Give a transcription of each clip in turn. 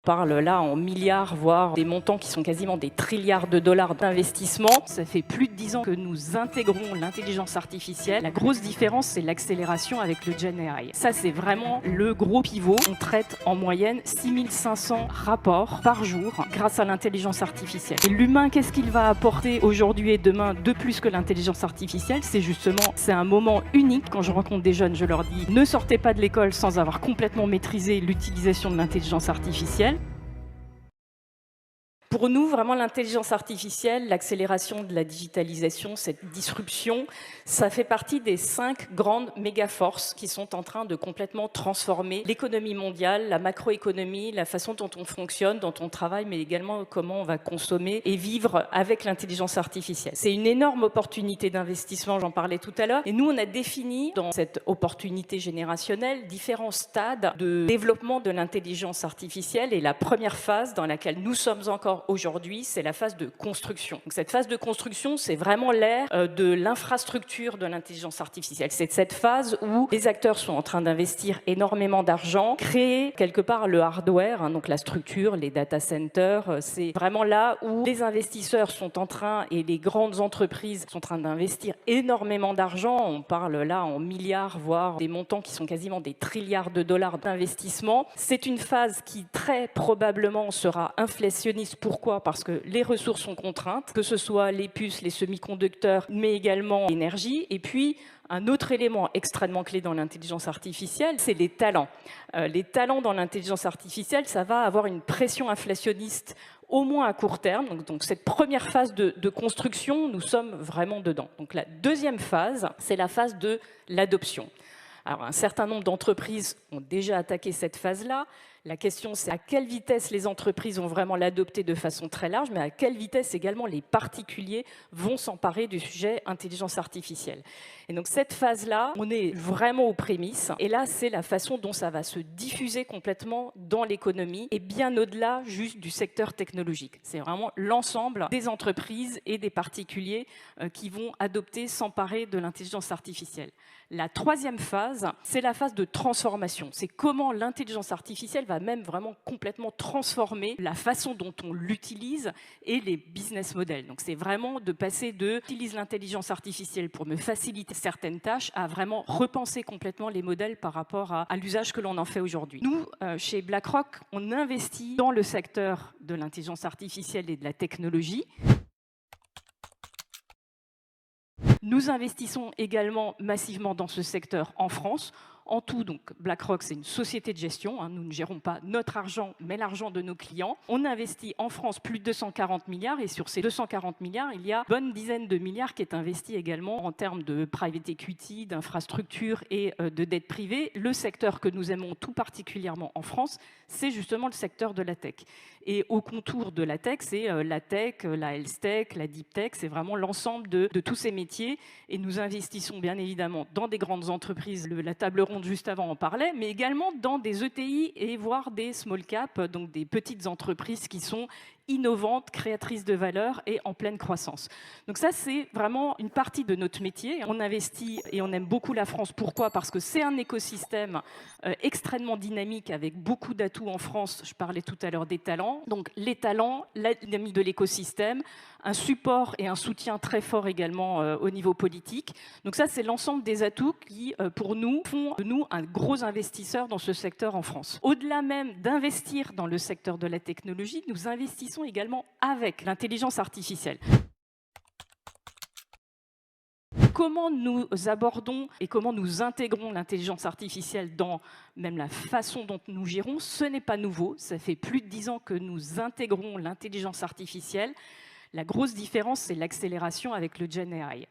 On parle là en milliards, voire des montants qui sont quasiment des trilliards de dollars d'investissement. Ça fait plus de 10 ans que nous intégrons l'intelligence artificielle. La grosse différence, c'est l'accélération avec le Gen AI. Ça, c'est vraiment le gros pivot. On traite en moyenne 6500 rapports par jour grâce à l'intelligence artificielle. Et l'humain, qu'est-ce qu'il va apporter aujourd'hui et demain de plus que l'intelligence artificielle? C'est un moment unique. Quand je rencontre des jeunes, je leur dis ne sortez pas de l'école sans avoir complètement maîtrisé l'utilisation de l'intelligence artificielle. Pour nous, vraiment, l'intelligence artificielle, l'accélération de la digitalisation, cette disruption, ça fait partie des 5 grandes méga-forces qui sont en train de complètement transformer l'économie mondiale, la macroéconomie, la façon dont on fonctionne, dont on travaille, mais également comment on va consommer et vivre avec l'intelligence artificielle. C'est une énorme opportunité d'investissement, j'en parlais tout à l'heure. Et nous, on a défini dans cette opportunité générationnelle différents stades de développement de l'intelligence artificielle. Et la première phase dans laquelle nous sommes encore aujourd'hui, c'est la phase de construction. Donc, cette phase de construction, c'est vraiment l'ère de l'infrastructure de l'intelligence artificielle. C'est cette phase où les acteurs sont en train d'investir énormément d'argent, créer quelque part le hardware, donc la structure, les data centers. C'est vraiment là où les investisseurs sont en train, et les grandes entreprises sont en train d'investir énormément d'argent. On parle là en milliards, voire des montants qui sont quasiment des trilliards de dollars d'investissement. C'est une phase qui très probablement sera inflationniste. Pourquoi? Parce que les ressources sont contraintes, que ce soit les puces, les semi-conducteurs, mais également l'énergie. Et puis, un autre élément extrêmement clé dans l'intelligence artificielle, c'est les talents. Les talents dans l'intelligence artificielle, ça va avoir une pression inflationniste au moins à court terme. Donc cette première phase de construction, nous sommes vraiment dedans. Donc la deuxième phase, c'est la phase de l'adoption. Alors, un certain nombre d'entreprises ont déjà attaqué cette phase-là. La question, c'est à quelle vitesse les entreprises vont vraiment l'adopter de façon très large, mais à quelle vitesse également les particuliers vont s'emparer du sujet intelligence artificielle. Et donc, cette phase-là, on est vraiment aux prémices. Et là, c'est la façon dont ça va se diffuser complètement dans l'économie et bien au-delà juste du secteur technologique. C'est vraiment l'ensemble des entreprises et des particuliers qui vont adopter, s'emparer de l'intelligence artificielle. La troisième phase, c'est la phase de transformation. C'est comment l'intelligence artificielle va même vraiment complètement transformer la façon dont on l'utilise et les business models. Donc c'est vraiment de passer de « j'utilise l'intelligence artificielle pour me faciliter certaines tâches » à vraiment repenser complètement les modèles par rapport à l'usage que l'on en fait aujourd'hui. Nous, chez BlackRock, on investit dans le secteur de l'intelligence artificielle et de la technologie. Nous investissons également massivement dans ce secteur en France. En tout, donc, BlackRock, c'est une société de gestion. Nous ne gérons pas notre argent, mais l'argent de nos clients. On investit en France plus de 240 milliards. Et sur ces 240 milliards, il y a une bonne dizaine de milliards qui est investi également en termes de private equity, d'infrastructures et de dette privée. Le secteur que nous aimons tout particulièrement en France, c'est justement le secteur de la tech. Et au contour de la tech, c'est la tech, la health tech, la deep tech. C'est vraiment l'ensemble de tous ces métiers. Et nous investissons bien évidemment dans des grandes entreprises. La table ronde juste avant en parlait, mais également dans des ETI et voire des small cap, donc des petites entreprises qui sont innovantes, créatrices de valeur et en pleine croissance. Donc ça, c'est vraiment une partie de notre métier. On investit et on aime beaucoup la France. Pourquoi? Parce que c'est un écosystème extrêmement dynamique avec beaucoup d'atouts en France. Je parlais tout à l'heure des talents. Donc les talents, la dynamique de l'écosystème, un support et un soutien très fort également au niveau politique. Donc ça, c'est l'ensemble des atouts qui, pour nous, font de nous un gros investisseur dans ce secteur en France. Au-delà même d'investir dans le secteur de la technologie, nous investissons également avec l'intelligence artificielle. Comment nous abordons et comment nous intégrons l'intelligence artificielle dans même la façon dont nous gérons, ce n'est pas nouveau. Ça fait plus de 10 ans que nous intégrons l'intelligence artificielle. La grosse différence, c'est l'accélération avec le Gen AI.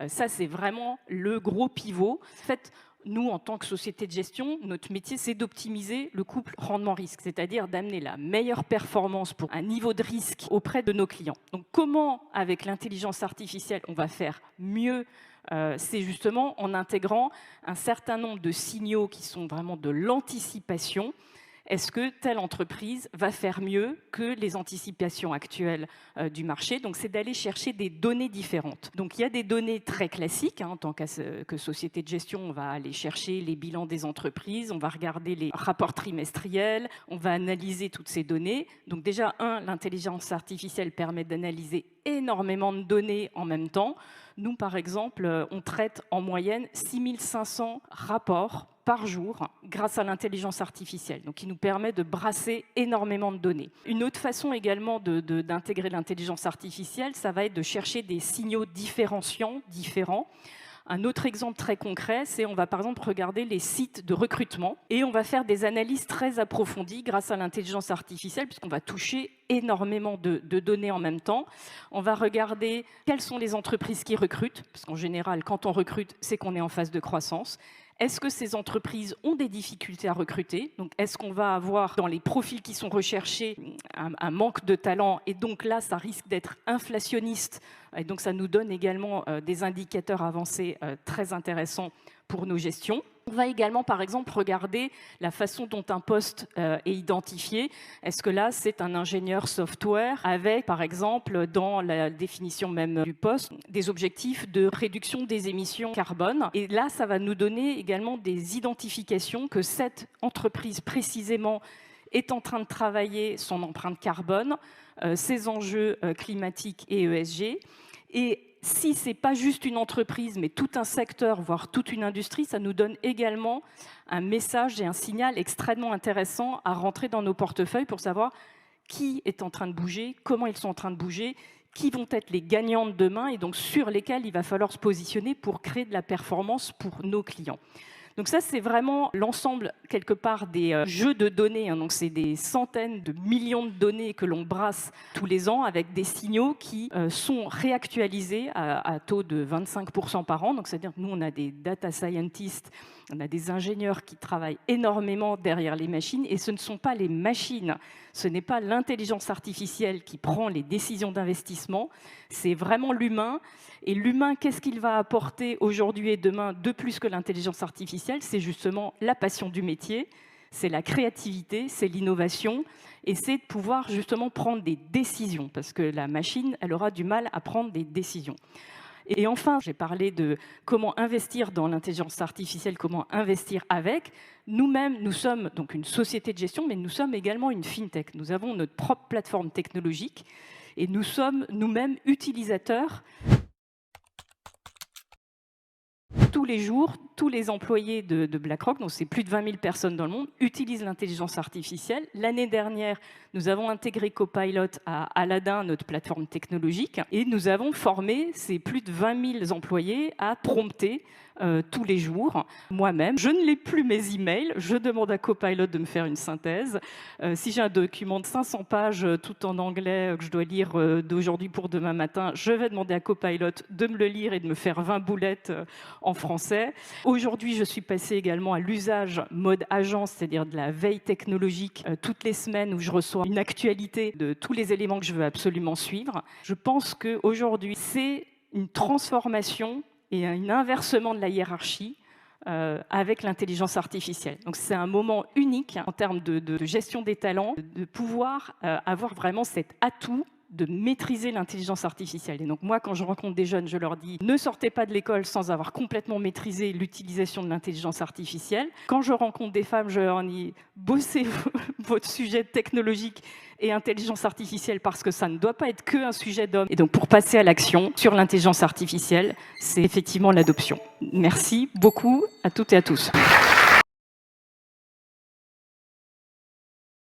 Ça, c'est vraiment le gros pivot. En fait, nous, en tant que société de gestion, notre métier, c'est d'optimiser le couple rendement-risque, c'est-à-dire d'amener la meilleure performance pour un niveau de risque auprès de nos clients. Donc, comment, avec l'intelligence artificielle, on va faire mieux? C'est justement en intégrant un certain nombre de signaux qui sont vraiment de l'anticipation est-ce que telle entreprise va faire mieux que les anticipations actuelles du marché? Donc, c'est d'aller chercher des données différentes. Donc, il y a des données très classiques. En tant que société de gestion, on va aller chercher les bilans des entreprises, on va regarder les rapports trimestriels, on va analyser toutes ces données. Donc, déjà, l'intelligence artificielle permet d'analyser énormément de données en même temps. Nous, par exemple, on traite en moyenne 6500 rapports par jour grâce à l'intelligence artificielle, donc qui nous permet de brasser énormément de données. Une autre façon également d'intégrer l'intelligence artificielle, ça va être de chercher des signaux différenciants, différents. Un autre exemple très concret, c'est on va par exemple regarder les sites de recrutement et on va faire des analyses très approfondies grâce à l'intelligence artificielle puisqu'on va toucher énormément de données en même temps. On va regarder quelles sont les entreprises qui recrutent, parce qu'en général, quand on recrute, c'est qu'on est en phase de croissance. Est-ce que ces entreprises ont des difficultés à recruter? Donc, est-ce qu'on va avoir dans les profils qui sont recherchés un manque de talent? Et donc là, ça risque d'être inflationniste. Et donc, ça nous donne également des indicateurs avancés très intéressants pour nos gestions. On va également, par exemple, regarder la façon dont un poste est identifié. Est-ce que là, c'est un ingénieur software avec, par exemple, dans la définition même du poste, des objectifs de réduction des émissions carbone. Et là, ça va nous donner également des identifications que cette entreprise précisément est en train de travailler son empreinte carbone, ses enjeux climatiques et ESG. Et si ce n'est pas juste une entreprise, mais tout un secteur, voire toute une industrie, ça nous donne également un message et un signal extrêmement intéressant à rentrer dans nos portefeuilles pour savoir qui est en train de bouger, comment ils sont en train de bouger, qui vont être les gagnants de demain et donc sur lesquels il va falloir se positionner pour créer de la performance pour nos clients. Donc ça, c'est vraiment l'ensemble, quelque part, des jeux de données. Donc c'est des centaines de millions de données que l'on brasse tous les ans avec des signaux qui sont réactualisés à taux de 25% par an. Donc c'est-à-dire que nous, on a des data scientists, on a des ingénieurs qui travaillent énormément derrière les machines et ce ne sont pas les machines, ce n'est pas l'intelligence artificielle qui prend les décisions d'investissement, c'est vraiment l'humain. Et l'humain, qu'est-ce qu'il va apporter aujourd'hui et demain de plus que l'intelligence artificielle? C'est justement la passion du métier, c'est la créativité, c'est l'innovation et c'est de pouvoir justement prendre des décisions parce que la machine, elle aura du mal à prendre des décisions. Et enfin, j'ai parlé de comment investir dans l'intelligence artificielle, comment investir avec. Nous-mêmes, nous sommes donc une société de gestion, mais nous sommes également une fintech. Nous avons notre propre plateforme technologique et nous sommes nous-mêmes utilisateurs. Tous les jours, tous les employés de BlackRock, donc c'est plus de 20 000 personnes dans le monde, utilisent l'intelligence artificielle. L'année dernière, nous avons intégré Copilot à Aladdin, notre plateforme technologique, et nous avons formé ces plus de 20 000 employés à prompter tous les jours. Moi-même, je ne lis plus mes emails, je demande à Copilot de me faire une synthèse. Si j'ai un document de 500 pages tout en anglais que je dois lire d'aujourd'hui pour demain matin, je vais demander à Copilot de me le lire et de me faire 20 boulettes en français. Aujourd'hui, je suis passée également à l'usage mode agence, c'est-à-dire de la veille technologique toutes les semaines où je reçois une actualité de tous les éléments que je veux absolument suivre. Je pense qu'aujourd'hui, c'est une transformation et un inversement de la hiérarchie avec l'intelligence artificielle. Donc c'est un moment unique en termes de gestion des talents, de pouvoir avoir vraiment cet atout de maîtriser l'intelligence artificielle. Et donc moi, quand je rencontre des jeunes, je leur dis ne sortez pas de l'école sans avoir complètement maîtrisé l'utilisation de l'intelligence artificielle. Quand je rencontre des femmes, je leur dis bossez votre sujet technologique et intelligence artificielle parce que ça ne doit pas être qu'un sujet d'homme. Et donc pour passer à l'action sur l'intelligence artificielle, c'est effectivement l'adoption. Merci beaucoup à toutes et à tous.